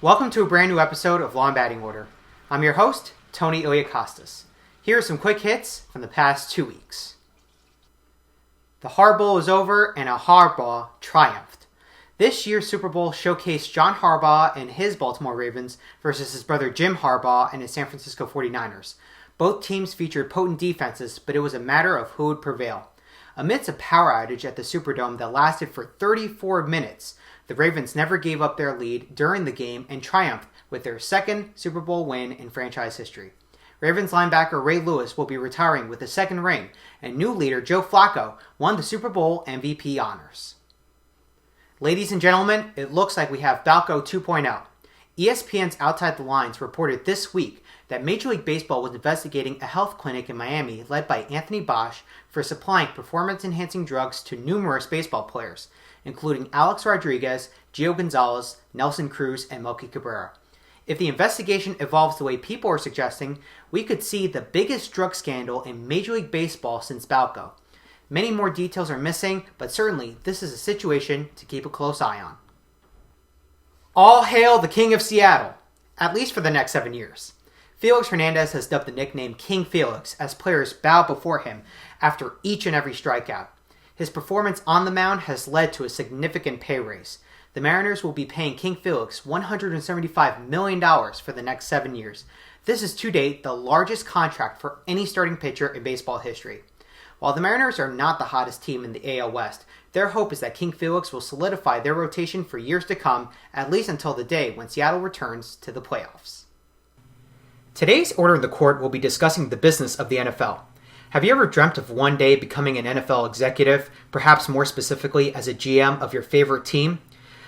Welcome to a brand new episode of Law and Batting Order. I'm your host, Tony Iliakostas. Here are some quick hits from the past 2 weeks. The Hard Bowl is over and a Harbaugh triumphed. This year's Super Bowl showcased John Harbaugh and his Baltimore Ravens versus his brother Jim Harbaugh and his San Francisco 49ers. Both teams featured potent defenses, but it was a matter of who would prevail. Amidst a power outage at the Superdome that lasted for 34 minutes, the Ravens never gave up their lead during the game and triumphed with their second Super Bowl win in franchise history. Ravens linebacker Ray Lewis will be retiring with a second ring, and new leader Joe Flacco won the Super Bowl MVP honors. Ladies and gentlemen, it looks like we have Balco 2.0. ESPN's Outside the Lines reported this week that Major League Baseball was investigating a health clinic in Miami led by Anthony Bosch for supplying performance-enhancing drugs to numerous baseball players, including Alex Rodriguez, Gio Gonzalez, Nelson Cruz, and Melky Cabrera. If the investigation evolves the way people are suggesting, we could see the biggest drug scandal in Major League Baseball since Balco. Many more details are missing, but certainly this is a situation to keep a close eye on. All hail the King of Seattle, at least for the next 7 years. Felix Hernandez has dubbed the nickname King Felix as players bow before him after each and every strikeout. His performance on the mound has led to a significant pay raise. The Mariners will be paying King Felix $175 million for the next 7 years. This is to date the largest contract for any starting pitcher in baseball history. While the Mariners are not the hottest team in the AL West, their hope is that King Felix will solidify their rotation for years to come, at least until the day when Seattle returns to the playoffs. Today's Order in the Court will be discussing the business of the NFL. Have you ever dreamt of one day becoming an NFL executive, perhaps more specifically as a GM of your favorite team?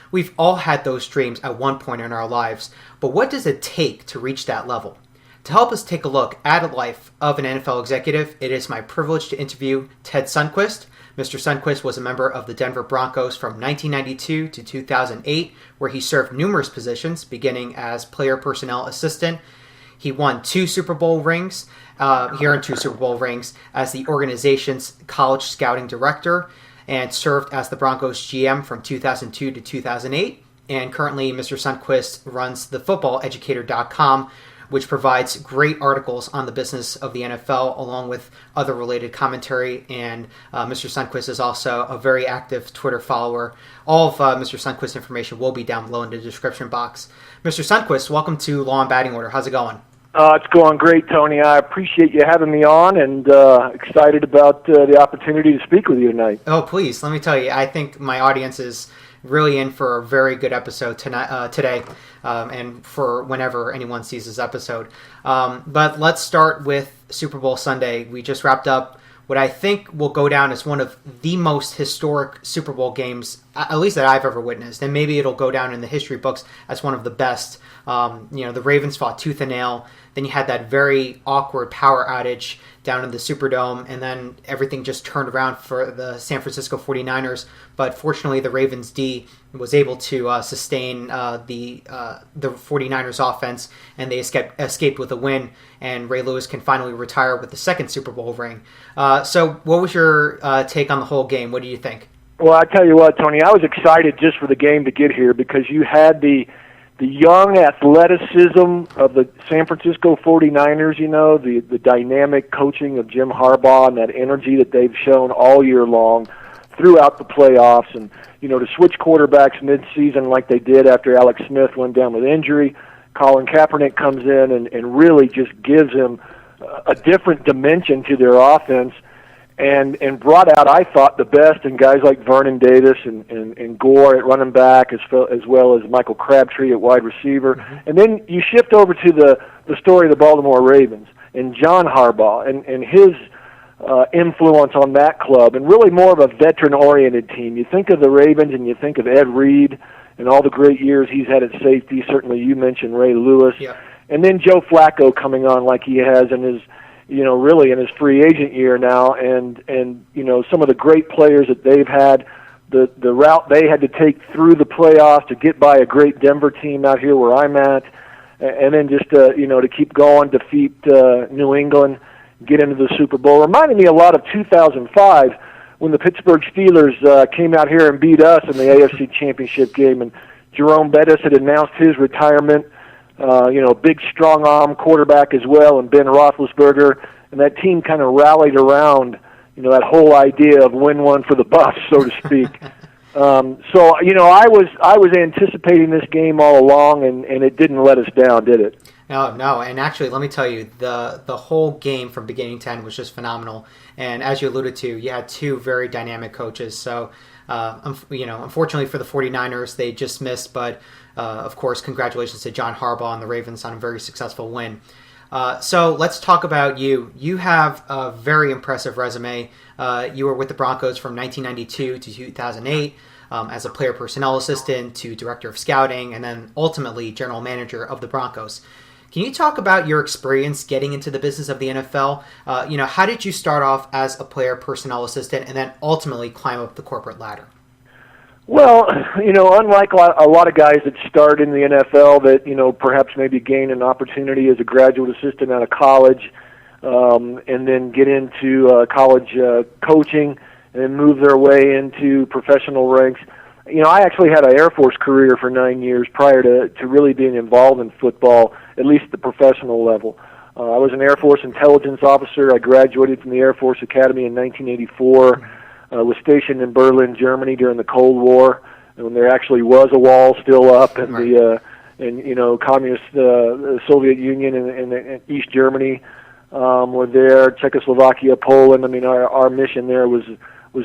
We've all had those dreams at one point in our lives, but what does it take to reach that level? To help us take a look at the life of an NFL executive, it is my privilege to interview Ted Sundquist. Mr. Sundquist was a member of the Denver Broncos from 1992 to 2008, where he served numerous positions, beginning as player personnel assistant. He won 2 Super Bowl rings, as the organization's college scouting director, and served as the Broncos GM from 2002 to 2008. And currently, Mr. Sundquist runs thefootballeducator.com, which provides great articles on the business of the NFL, along with other related commentary. And Mr. Sundquist is also a very active Twitter follower. All of Mr. Sundquist's information will be down below in the description box. Mr. Sundquist, welcome to Law and Batting Order. How's it going? It's going great, Tony. I appreciate you having me on, and excited about the opportunity to speak with you tonight. Oh, please. Let me tell you, I think my audience is really in for a very good episode today, and for whenever anyone sees this episode. But let's start with Super Bowl Sunday. We just wrapped up what I think will go down as one of the most historic Super Bowl games, at least that I've ever witnessed, and maybe it'll go down in the history books as one of the best. The Ravens fought tooth and nail. Then you had that very awkward power outage down in the Superdome, and then everything just turned around for the San Francisco 49ers. But fortunately, the Ravens D was able to sustain the 49ers offense, and they escaped with a win, and Ray Lewis can finally retire with the second Super Bowl ring. So what was your take on the whole game? What do you think? Well, I tell you what, Tony, I was excited just for the game to get here because you had the young athleticism of the San Francisco 49ers, the dynamic coaching of Jim Harbaugh and that energy that they've shown all year long throughout the playoffs. And, to switch quarterbacks mid-season like they did after Alex Smith went down with injury, Colin Kaepernick comes in and really just gives them a different dimension to their offense. And brought out, I thought, the best in guys like Vernon Davis and Gore at running back, as well as Michael Crabtree at wide receiver. Mm-hmm. And then you shift over to the story of the Baltimore Ravens and John Harbaugh and his influence on that club, and really more of a veteran-oriented team. You think of the Ravens and you think of Ed Reed and all the great years he's had at safety. Certainly you mentioned Ray Lewis. Yeah. And then Joe Flacco coming on like he has in his really in his free agent year now, and some of the great players that they've had, the route they had to take through the playoffs to get by a great Denver team out here where I'm at, and then just to keep going, defeat New England, get into the Super Bowl. Reminded me a lot of 2005 when the Pittsburgh Steelers came out here and beat us in the AFC Championship game, and Jerome Bettis had announced his retirement. Big strong arm quarterback as well, and Ben Roethlisberger, and that team kind of rallied around, that whole idea of win one for the Buffs, so to speak. I was anticipating this game all along, and it didn't let us down, did it? No, and actually, let me tell you, the whole game from beginning to end was just phenomenal. And as you alluded to, you had two very dynamic coaches. So, unfortunately for the 49ers, they just missed. But, of course, congratulations to John Harbaugh and the Ravens on a very successful win. So let's talk about you. You have a very impressive resume. You were with the Broncos from 1992 to 2008 as a player personnel assistant to director of scouting and then ultimately general manager of the Broncos. Can you talk about your experience getting into the business of the NFL? How did you start off as a player personnel assistant and then ultimately climb up the corporate ladder? Well, unlike a lot of guys that start in the NFL that, perhaps maybe gain an opportunity as a graduate assistant out of college and then get into college coaching and then move their way into professional ranks. I actually had an Air Force career for 9 years prior to really being involved in football, at least at the professional level. I was an Air Force intelligence officer. I graduated from the Air Force Academy in 1984. Was stationed in Berlin, Germany during the Cold War, when there actually was a wall still up, and communist Soviet Union and East Germany were there, Czechoslovakia, Poland. Our mission there was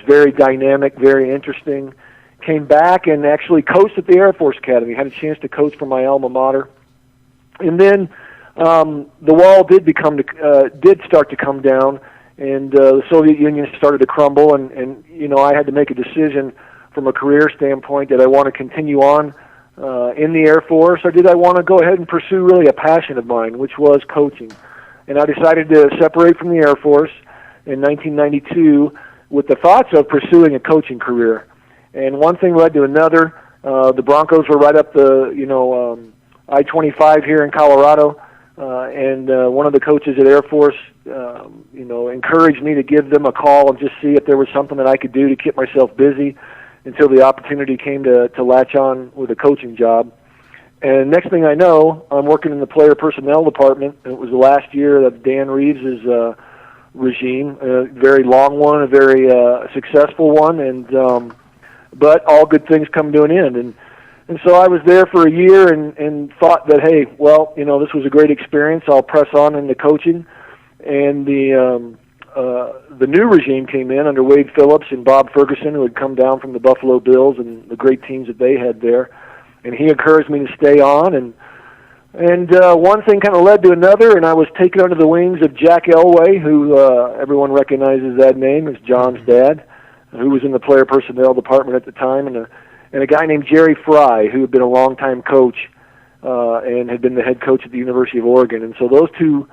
very dynamic, very interesting. Came back and actually coached at the Air Force Academy. Had a chance to coach for my alma mater, and then the wall did start to come down. And the Soviet Union started to crumble, and I had to make a decision from a career standpoint. Did I want to continue on in the Air Force, or did I want to go ahead and pursue really a passion of mine, which was coaching? And I decided to separate from the Air Force in 1992 with the thoughts of pursuing a coaching career. And one thing led to another. The Broncos were right up the I-25 here in Colorado, and one of the coaches at Air Force encouraged me to give them a call and just see if there was something that I could do to keep myself busy until the opportunity came to latch on with a coaching job. And next thing I know, I'm working in the player personnel department, and it was the last year of Dan Reeves' regime, a very long one, a very successful one, and but all good things come to an end. And so I was there for a year and thought that, hey, well, this was a great experience. I'll press on into coaching. And the new regime came in under Wade Phillips and Bob Ferguson, who had come down from the Buffalo Bills and the great teams that they had there. And he encouraged me to stay on. And one thing kind of led to another, and I was taken under the wings of Jack Elway, who everyone recognizes that name as John's dad, who was in the player personnel department at the time, and a guy named Jerry Fry, who had been a longtime coach and had been the head coach at the University of Oregon. And so those two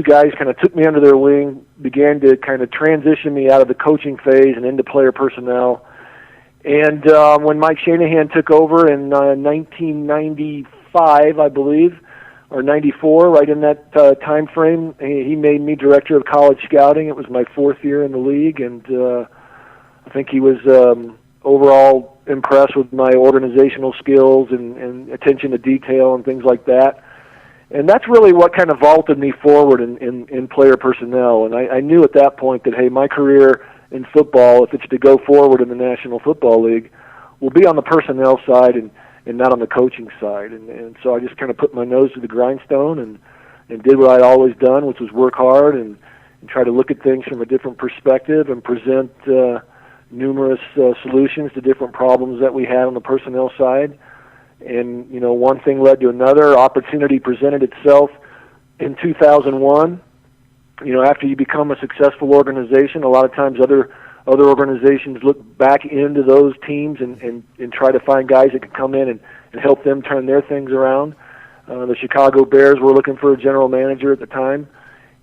guys kind of took me under their wing, began to kind of transition me out of the coaching phase and into player personnel. And when Mike Shanahan took over in 1995, I believe, or 94, right in that time frame, he made me director of college scouting. It was my fourth year in the league, and I think he was overall impressed with my organizational skills and attention to detail and things like that. And that's really what kind of vaulted me forward in player personnel. And I knew at that point that, hey, my career in football, if it's to go forward in the National Football League, will be on the personnel side and not on the coaching side. And so I just kind of put my nose to the grindstone and did what I'd always done, which was work hard and try to look at things from a different perspective and present numerous solutions to different problems that we had on the personnel side. And, one thing led to another. Opportunity presented itself in 2001. After you become a successful organization, a lot of times other organizations look back into those teams and try to find guys that could come in and help them turn their things around. The Chicago Bears were looking for a general manager at the time,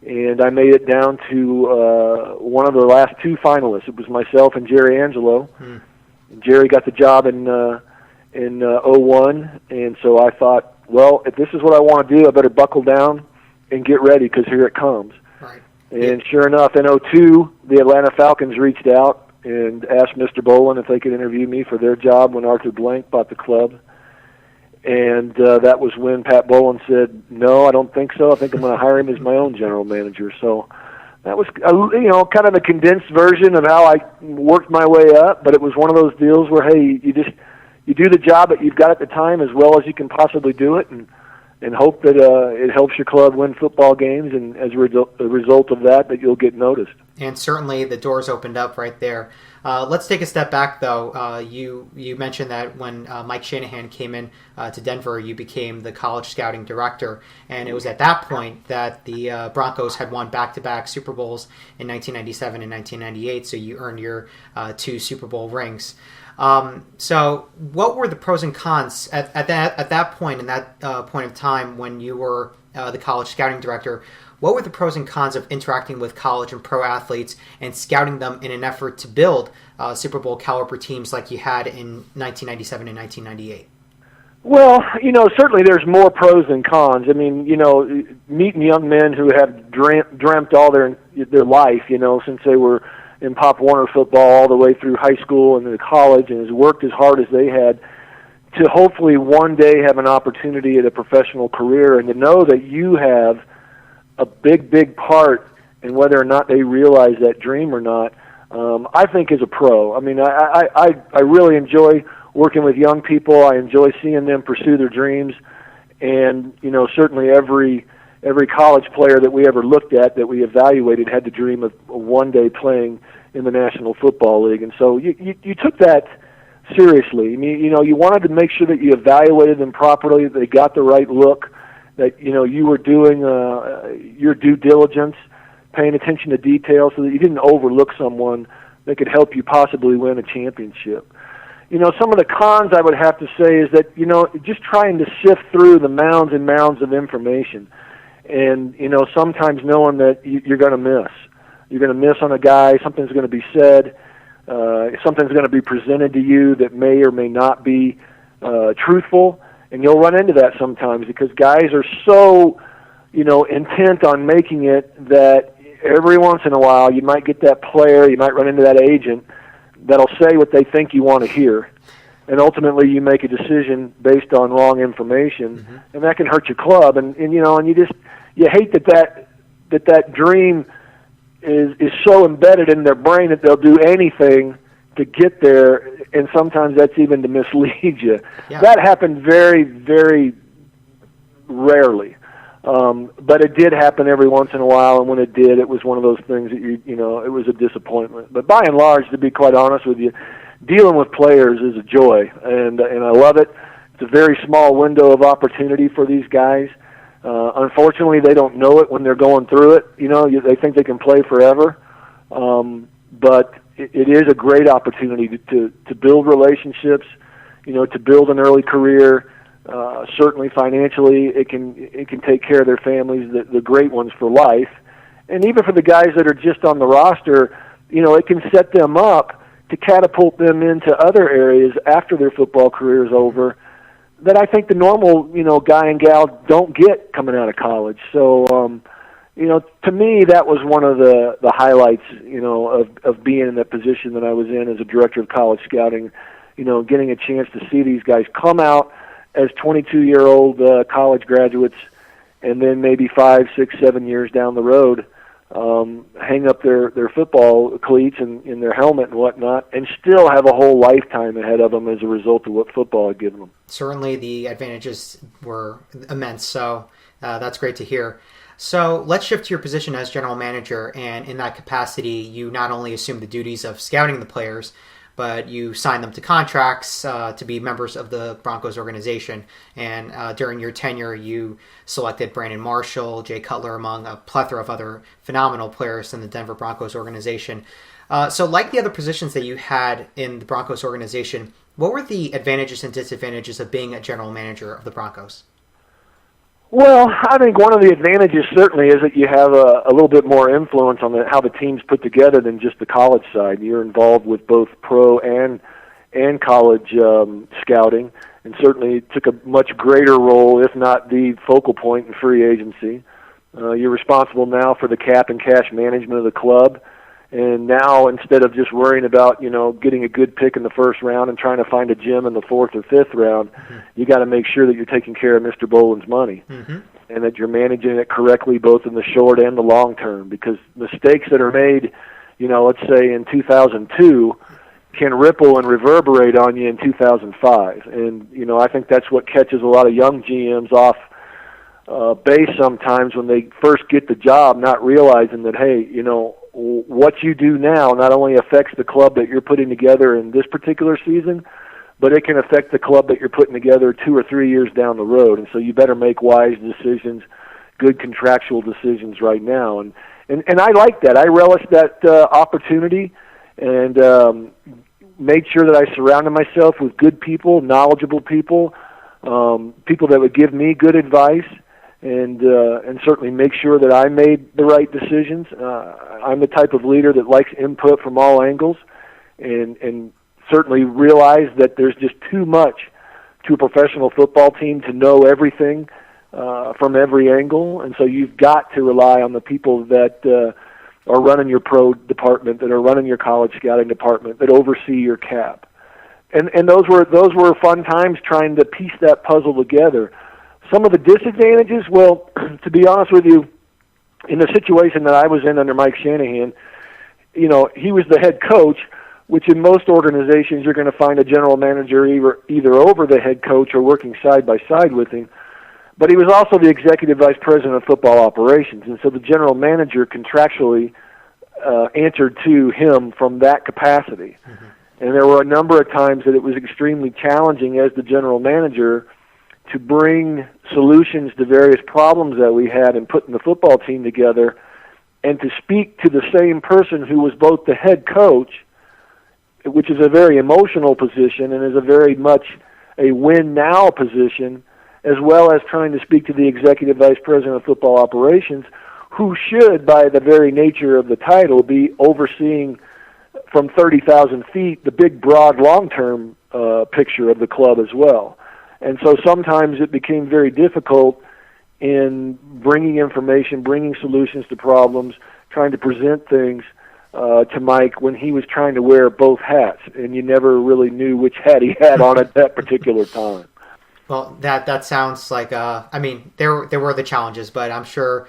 and I made it down to one of the last two finalists. It was myself and Jerry Angelo. And Jerry got the job in 01, and so I thought, well, if this is what I want to do, I better buckle down and get ready because here it comes. Right. And sure enough, in 02, the Atlanta Falcons reached out and asked Mr. Bolin if they could interview me for their job when Arthur Blank bought the club. And that was when Pat Bolin said, "No, I don't think so. I think I'm going to hire him as my own general manager." So that was, kind of a condensed version of how I worked my way up. But it was one of those deals where, hey, you do the job that you've got at the time as well as you can possibly do it, and hope that it helps your club win football games, and as a result of that you'll get noticed. And certainly the doors opened up right there. Let's take a step back, though. You mentioned that when Mike Shanahan came in to Denver, you became the college scouting director, and it was at that point that the Broncos had won back-to-back Super Bowls in 1997 and 1998, so you earned your 2 Super Bowl rings. So what were the pros and cons at that point, in that point of time when you were the college scouting director? What were the pros and cons of interacting with college and pro athletes and scouting them in an effort to build Super Bowl caliber teams like you had in 1997 and 1998? Well, certainly there's more pros than cons. I mean, meeting young men who have dreamt all their life, since they were in Pop Warner football all the way through high school and into college, and has worked as hard as they had to hopefully one day have an opportunity at a professional career, and to know that you have a big part in whether or not they realize that dream or not, I think is a pro. I mean, I really enjoy working with young people. I enjoy seeing them pursue their dreams, and certainly every college player that we ever looked at, that we evaluated, had the dream of one day playing in the National Football League. And so you took that seriously. I mean, you wanted to make sure that you evaluated them properly, that they got the right look, that you were doing your due diligence, paying attention to details, so that you didn't overlook someone that could help you possibly win a championship. Some of the cons I would have to say is that just trying to sift through the mounds and mounds of information, and sometimes knowing that you're going to miss. You're going to miss on a guy. Something's going to be said. Something's going to be presented to you that may or may not be truthful. And you'll run into that sometimes because guys are so, intent on making it that every once in a while you might get that player, you might run into that agent that'll say what they think you want to hear. And ultimately you make a decision based on wrong information, and that can hurt your club. And you hate that dream is so embedded in their brain that they'll do anything to get there, and sometimes that's even to mislead you. Yeah. That happened very, very rarely, but it did happen every once in a while, and when it did, it was one of those things that it was a disappointment. But by and large, to be quite honest with you, dealing with players is a joy, and I love it. It's a very small window of opportunity for these guys. Unfortunately, they don't know it when they're going through it. They think they can play forever, but it is a great opportunity to build relationships, to build an early career. Certainly financially, it can take care of their families, the great ones for life. And even for the guys that are just on the roster, it can set them up to catapult them into other areas after their football career is over that I think the normal, guy and gal don't get coming out of college. So, to me, that was one of the highlights, of being in that position that I was in as a director of college scouting, getting a chance to see these guys come out as 22-year-old college graduates, and then maybe 5, 6, 7 years down the road, hang up their football cleats and their helmet and whatnot, and still have a whole lifetime ahead of them as a result of what football had given them. Certainly the advantages were immense, so that's great to hear. So let's shift to your position as general manager, and in that capacity, you not only assume the duties of scouting the players, but you sign them to contracts to be members of the Broncos organization. And during your tenure, you selected Brandon Marshall, Jay Cutler, among a plethora of other phenomenal players in the Denver Broncos organization. So like the other positions that you had in the Broncos organization, what were the advantages and disadvantages of being a general manager of the Broncos? Well, I think one of the advantages certainly is that you have a little bit more influence on how the team's put together than just the college side. You're involved with both pro and college scouting, and certainly took a much greater role, if not the focal point, in free agency. You're responsible now for the cap and cash management of the club, And now, instead of just worrying about, getting a good pick in the first round and trying to find a gem in the fourth or fifth round, you got to make sure that you're taking care of Mr. Boland's money and that you're managing it correctly both in the short and the long term, because mistakes that are made, let's say in 2002 can ripple and reverberate on you in 2005. And, I think that's what catches a lot of young GMs off base sometimes when they first get the job, not realizing that, hey, what you do now not only affects the club that you're putting together in this particular season, but it can affect the club that you're putting together 2 or 3 years down the road. And so you better make wise decisions, good contractual decisions right now. And I like that. I relished that opportunity and made sure that I surrounded myself with good people, knowledgeable people, people that would give me good advice, and certainly make sure that I made the right decisions. I'm the type of leader that likes input from all angles, and certainly realize that there's just too much to a professional football team to know everything from every angle, and so you've got to rely on the people that are running your pro department, that are running your college scouting department, that oversee your cap. And those were fun times trying to piece that puzzle together. Some of the disadvantages, well, to be honest with you, in the situation that I was in under Mike Shanahan, he was the head coach, which in most organizations you're going to find a general manager either over the head coach or working side by side with him. But he was also the executive vice president of football operations, and so the general manager contractually answered to him from that capacity. And there were a number of times that it was extremely challenging as the general manager to bring solutions to various problems that we had in putting the football team together, and to speak to the same person who was both the head coach, which is a very emotional position and is a very much a win-now position, as well as trying to speak to the executive vice president of football operations, who should, by the very nature of the title, be overseeing from 30,000 feet the big, broad, long-term picture of the club as well. And so sometimes it became very difficult in bringing information, bringing solutions to problems, trying to present things to Mike when he was trying to wear both hats, and you never really knew which hat he had on at that particular time. Well, that sounds like, there were the challenges, but I'm sure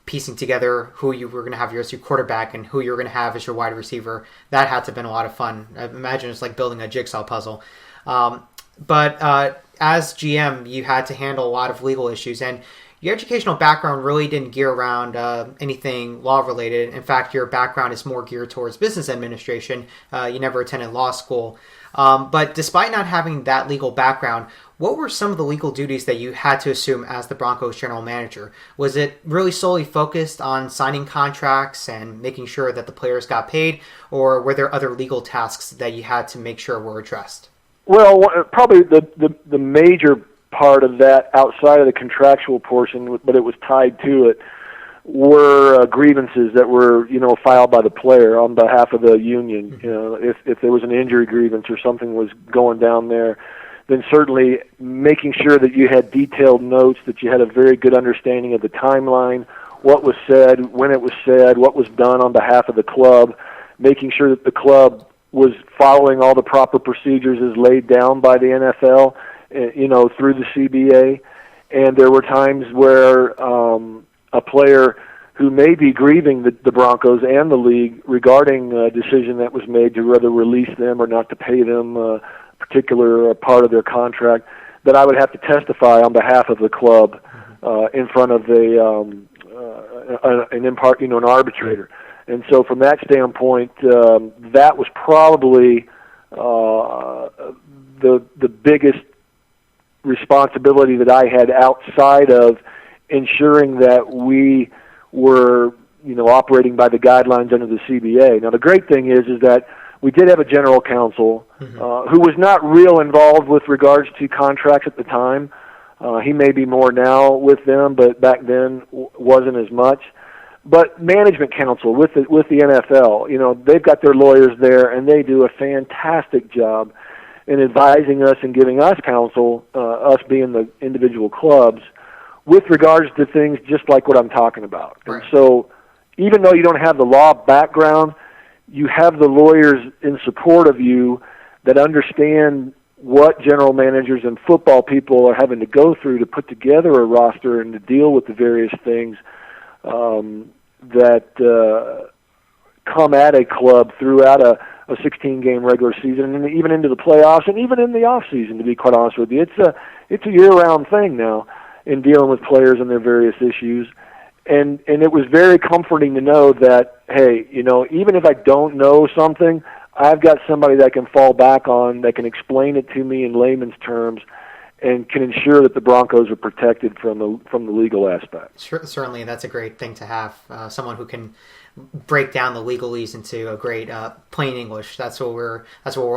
piecing together who you were going to have as your quarterback and who you were going to have as your wide receiver, that had to have been a lot of fun. I imagine it's like building a jigsaw puzzle. But as GM, you had to handle a lot of legal issues, and your educational background really didn't gear around anything law-related. In fact, your background is more geared towards business administration. You never attended law school. But despite not having that legal background, what were some of the legal duties that you had to assume as the Broncos general manager? Was it really solely focused on signing contracts and making sure that the players got paid, or were there other legal tasks that you had to make sure were addressed? Well, probably the major part of that, outside of the contractual portion, but it was tied to it, were grievances that were, filed by the player on behalf of the union. If there was an injury grievance or something was going down there, then certainly making sure that you had detailed notes, that you had a very good understanding of the timeline, what was said, when it was said, what was done on behalf of the club, making sure that the club was following all the proper procedures as laid down by the NFL, through the CBA. And there were times where a player who may be grieving the Broncos and the league regarding a decision that was made to whether release them or not to pay them a particular part of their contract, that I would have to testify on behalf of the club in front of an arbitrator. And so from that standpoint, that was probably the biggest responsibility that I had outside of ensuring that we were, operating by the guidelines under the CBA. Now, the great thing is that we did have a general counsel who was not real involved with regards to contracts at the time. He may be more now with them, but back then wasn't as much. But management counsel with the NFL, they've got their lawyers there, and they do a fantastic job in advising us and giving us counsel, us being the individual clubs, with regards to things just like what I'm talking about. Right. And so even though you don't have the law background, you have the lawyers in support of you that understand what general managers and football people are having to go through to put together a roster and to deal with the various things that come at a club throughout a 16-game regular season, and even into the playoffs, and even in the off season. To be quite honest with you, it's a year-round thing now in dealing with players and their various issues. And it was very comforting to know that, hey, even if I don't know something, I've got somebody that I can fall back on that can explain it to me in layman's terms and can ensure that the Broncos are protected from the legal aspect. Certainly, that's a great thing to have. Someone who can break down the legalese into a great plain English. That's what we're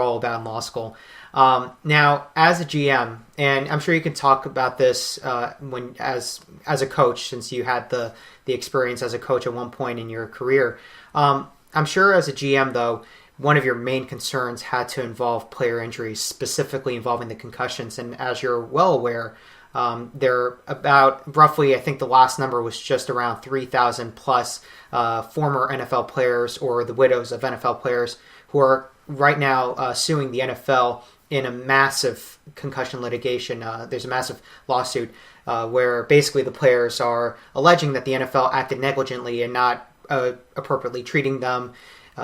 all about in law school. Now, as a GM, and I'm sure you can talk about this when as a coach, since you had the experience as a coach at one point in your career. I'm sure as a GM, though, one of your main concerns had to involve player injuries, specifically involving the concussions. And as you're well aware, there are about roughly, I think the last number was just around 3,000 plus former NFL players or the widows of NFL players who are right now suing the NFL in a massive concussion litigation. There's a massive lawsuit where basically the players are alleging that the NFL acted negligently and not appropriately treating them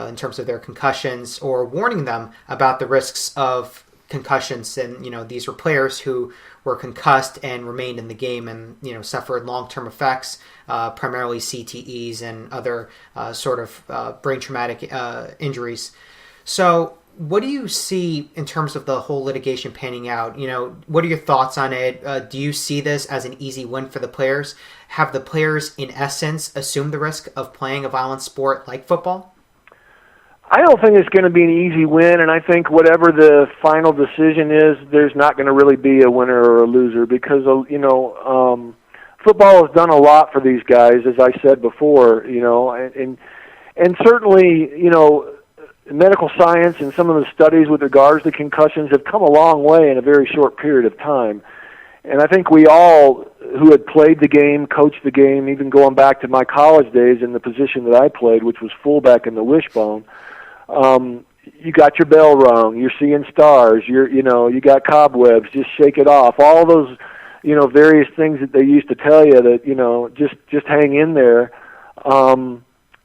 in terms of their concussions or warning them about the risks of concussions. And, these were players who were concussed and remained in the game and, suffered long-term effects, primarily CTEs and other sort of brain traumatic injuries. So what do you see in terms of the whole litigation panning out? What are your thoughts on it? Do you see this as an easy win for the players? Have the players, in essence, assumed the risk of playing a violent sport like football? I don't think it's going to be an easy win, and I think whatever the final decision is, there's not going to really be a winner or a loser because, football has done a lot for these guys, as I said before, and certainly, medical science and some of the studies with regards to concussions have come a long way in a very short period of time. And I think we all who had played the game, coached the game, even going back to my college days in the position that I played, which was fullback in the wishbone, you got your bell rung, you're seeing stars, you got cobwebs, just shake it off. All those, various things that they used to tell you that, just hang in there.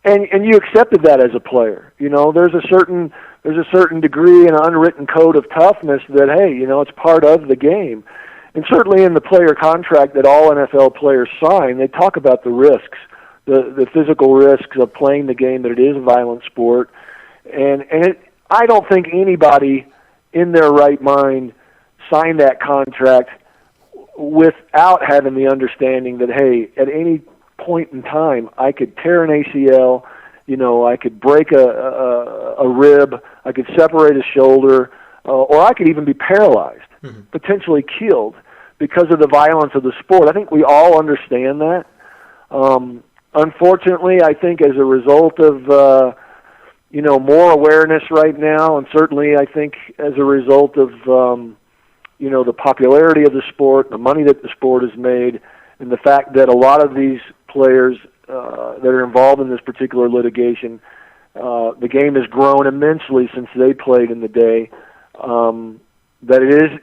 And you accepted that as a player. There's a certain degree and unwritten code of toughness that, hey, it's part of the game. And certainly in the player contract that all NFL players sign, they talk about the risks, the physical risks of playing the game, that it is a violent sport. And I don't think anybody in their right mind signed that contract without having the understanding that, hey, at any point in time, I could tear an ACL, I could break a rib, I could separate a shoulder, or I could even be paralyzed, potentially killed because of the violence of the sport. I think we all understand that. Unfortunately, I think as a result of more awareness right now, and certainly I think as a result of the popularity of the sport, the money that the sport has made, and the fact that a lot of these players that are involved in this particular litigation, the game has grown immensely since they played in the day. That it is,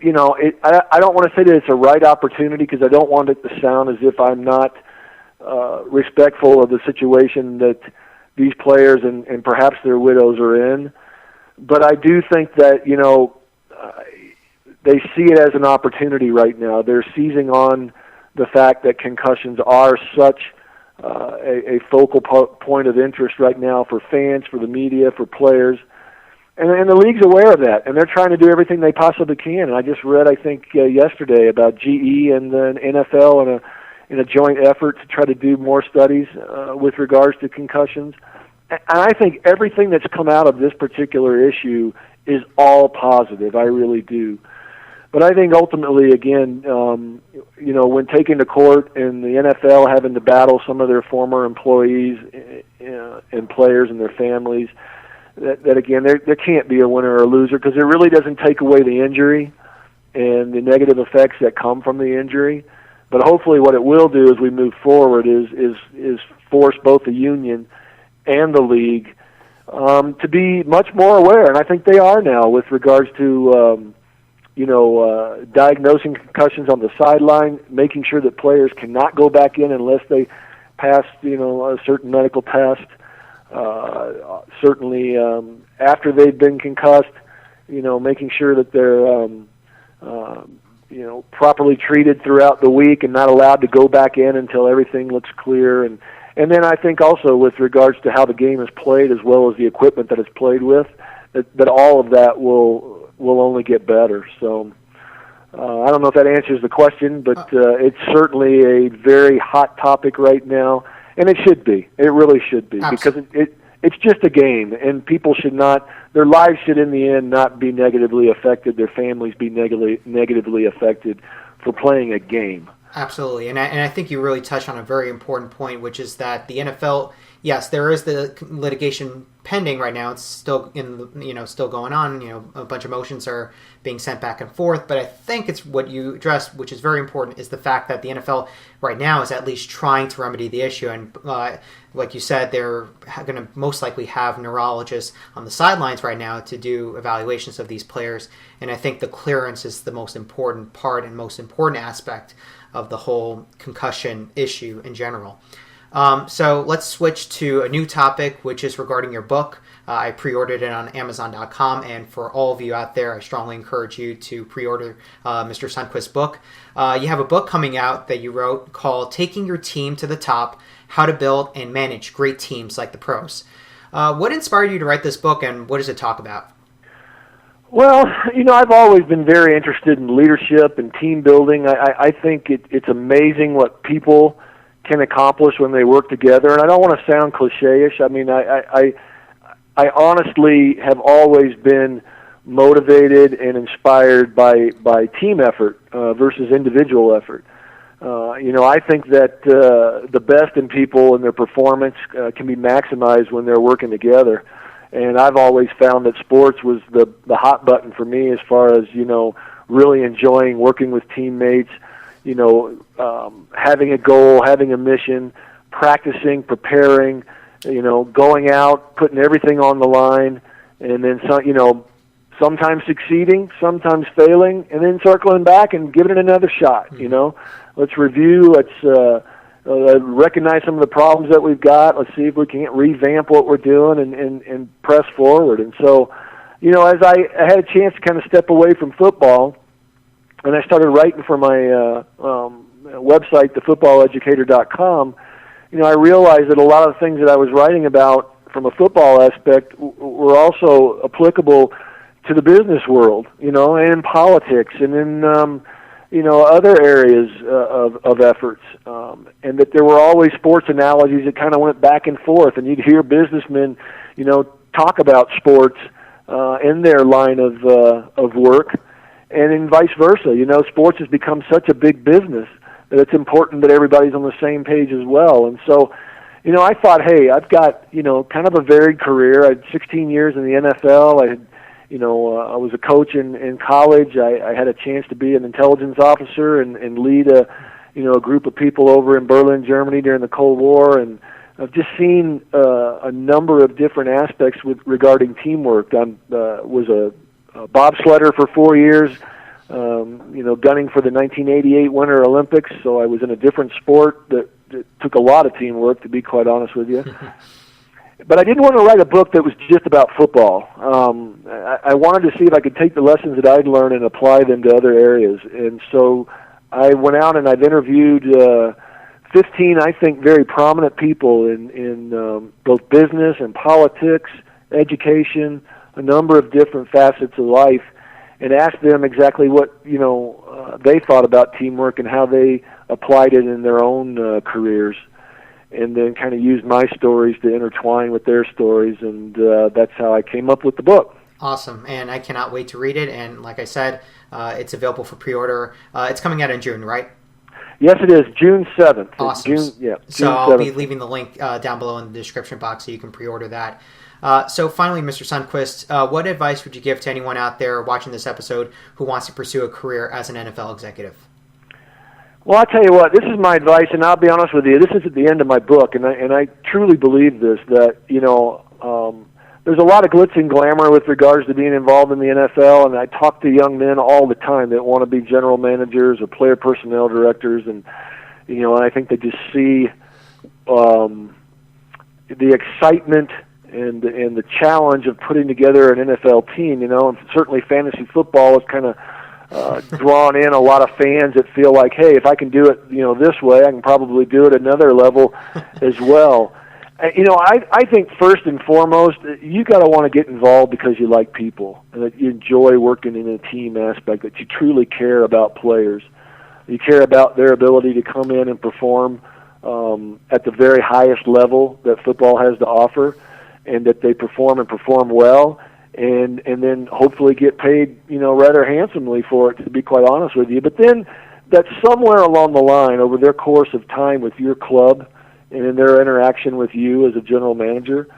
I don't want to say that it's a right opportunity because I don't want it to sound as if I'm not respectful of the situation that these players and perhaps their widows are in. But I do think that, they see it as an opportunity right now. They're seizing on the fact that concussions are such a focal point of interest right now for fans, for the media, for players. And the league's aware of that, and they're trying to do everything they possibly can. And I just read, I think, yesterday about GE and the NFL in a joint effort to try to do more studies with regards to concussions. And I think everything that's come out of this particular issue is all positive. I really do. But I think ultimately, again, when taken to court and the NFL having to battle some of their former employees and players and their families, that again, there can't be a winner or a loser because it really doesn't take away the injury and the negative effects that come from the injury. But hopefully what it will do as we move forward is force both the union and the league to be much more aware, and I think they are now with regards to diagnosing concussions on the sideline, making sure that players cannot go back in unless they pass a certain medical test. Certainly, after they've been concussed, making sure that they're properly treated throughout the week and not allowed to go back in until everything looks clear. And then I think also with regards to how the game is played as well as the equipment that it's played with, that all of that will only get better. So I don't know if that answers the question, but it's certainly a very hot topic right now, and it should be. It really should be. Absolutely. Because it's just a game, and people should not, their lives should in the end not be negatively affected, their families be negatively affected for playing a game. Absolutely, and I think you really touched on a very important point, which is that the NFL, yes, there is the litigation pending right now. It's still still going on. A bunch of motions are being sent back and forth. But I think it's what you addressed, which is very important, is the fact that the NFL right now is at least trying to remedy the issue. And like you said, they're going to most likely have neurologists on the sidelines right now to do evaluations of these players. And I think the clearance is the most important part and most important aspect of the whole concussion issue in general. So let's switch to a new topic, which is regarding your book. I pre-ordered it on Amazon.com, and for all of you out there, I strongly encourage you to pre-order Mr. Sundquist's book. You have a book coming out that you wrote called Taking Your Team to the Top, How to Build and Manage Great Teams Like the Pros. What inspired you to write this book, and what does it talk about? Well, I've always been very interested in leadership and team building. I think it's amazing what people can accomplish when they work together. And I don't want to sound cliche-ish. I mean, I honestly have always been motivated and inspired by team effort versus individual effort. I think that the best in people and their performance can be maximized when they're working together. And I've always found that sports was the hot button for me as far as, really enjoying working with teammates, having a goal, having a mission, practicing, preparing, going out, putting everything on the line, and then sometimes succeeding, sometimes failing, and then circling back and giving it another shot. Let's review, let's recognize some of the problems that we've got. Let's see if we can revamp what we're doing and press forward. And so, as I had a chance to kind of step away from football, and I started writing for my website, thefootballeducator.com, I realized that a lot of the things that I was writing about from a football aspect were also applicable to the business world, and in politics and in other areas of efforts, and that there were always sports analogies that kind of went back and forth, and you'd hear businessmen, talk about sports in their line of work, and in vice versa. Sports has become such a big business that it's important that everybody's on the same page as well. And so, I thought, hey, I've got, kind of a varied career. I had 16 years in the NFL. I had I was a coach in college. I had a chance to be an intelligence officer and lead a group of people over in Berlin, Germany during the Cold War. And I've just seen a number of different aspects regarding teamwork. I was a bobsledder for 4 years, gunning for the 1988 Winter Olympics. So I was in a different sport that took a lot of teamwork, to be quite honest with you. But I didn't want to write a book that was just about football. I wanted to see if I could take the lessons that I'd learned and apply them to other areas. And so I went out and I've interviewed 15, I think, very prominent people in both business and politics, education, a number of different facets of life, and asked them exactly what they thought about teamwork and how they applied it in their own careers. And then kind of used my stories to intertwine with their stories, and that's how I came up with the book. Awesome, and I cannot wait to read it. And like I said, it's available for pre-order. It's coming out in June, right? Yes, it is, June 7th. Awesome. June so I'll 7th. be leaving the link down below in the description box so you can pre-order that. So finally, Mr. Sundquist, what advice would you give to anyone out there watching this episode who wants to pursue a career as an NFL executive? Well, I'll tell you what, this is my advice, and I'll be honest with you, this is at the end of my book, and I truly believe this, that, there's a lot of glitz and glamour with regards to being involved in the NFL, and I talk to young men all the time that want to be general managers or player personnel directors, and and I think they just see the excitement and the challenge of putting together an NFL team. And certainly fantasy football is kind of drawn in a lot of fans that feel like, hey, if I can do it, this way, I can probably do it at another level as well. I think first and foremost, you got to want to get involved because you like people and that you enjoy working in a team aspect, that you truly care about players. You care about their ability to come in and perform at the very highest level that football has to offer, and that they perform well. And then hopefully get paid, rather handsomely for it, to be quite honest with you. But then that somewhere along the line, over their course of time with your club and in their interaction with you as a general manager,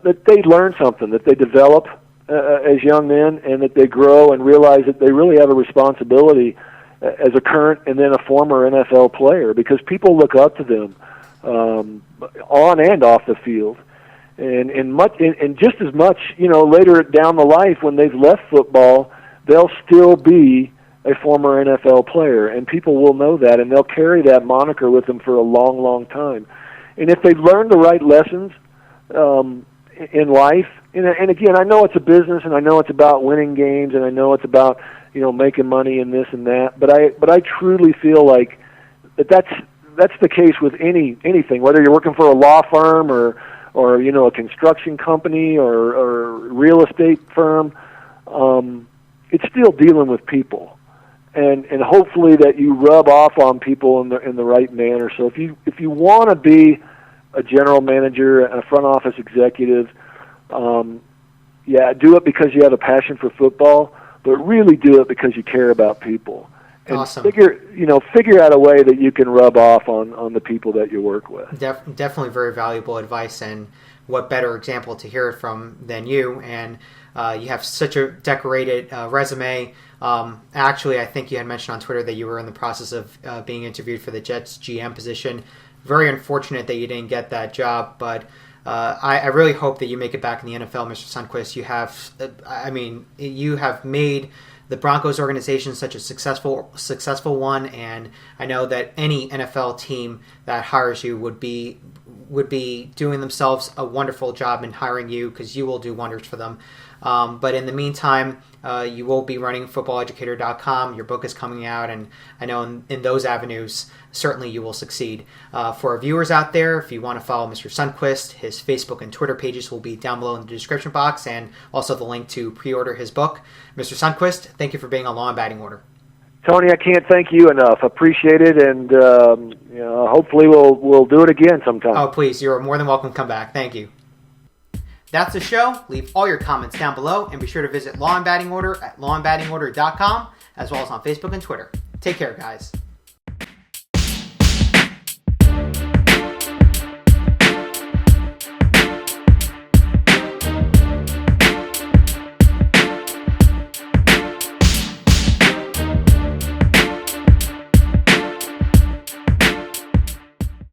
that they learn something, that they develop as young men, and that they grow and realize that they really have a responsibility as a current and then a former NFL player, because people look up to them on and off the field. And just as much, later down the life when they've left football, they'll still be a former NFL player, and people will know that, and they'll carry that moniker with them for a long, long time. And if they've learned the right lessons in life, and again, I know it's a business, and I know it's about winning games, and I know it's about making money and this and that, but I truly feel like that's the case with anything, whether you're working for a law firm or a construction company or real estate firm. It's still dealing with people, and hopefully that you rub off on people in the right manner. So if you want to be a general manager, a front office executive, do it because you have a passion for football, but really do it because you care about people. And awesome. Figure out a way that you can rub off on the people that you work with. Definitely very valuable advice, and what better example to hear it from than you. And you have such a decorated resume. Actually, I think you had mentioned on Twitter that you were in the process of being interviewed for the Jets GM position. Very unfortunate that you didn't get that job, but I really hope that you make it back in the NFL, Mr. Sundquist. You have made the Broncos organization such a successful one, and I know that any NFL team that hires you would be doing themselves a wonderful job in hiring you, because you will do wonders for them. But in the meantime, you will be running footballeducator.com. Your book is coming out, and I know in those avenues, certainly you will succeed. For our viewers out there, if you want to follow Mr. Sundquist, his Facebook and Twitter pages will be down below in the description box, and also the link to pre-order his book. Mr. Sundquist, thank you for being on Law and Batting Order. Tony, I can't thank you enough. Appreciate it, and hopefully we'll do it again sometime. Oh, please, you're more than welcome to come back. Thank you. That's the show. Leave all your comments down below, and be sure to visit Law and Batting Order at lawandbattingorder.com, as well as on Facebook and Twitter. Take care, guys.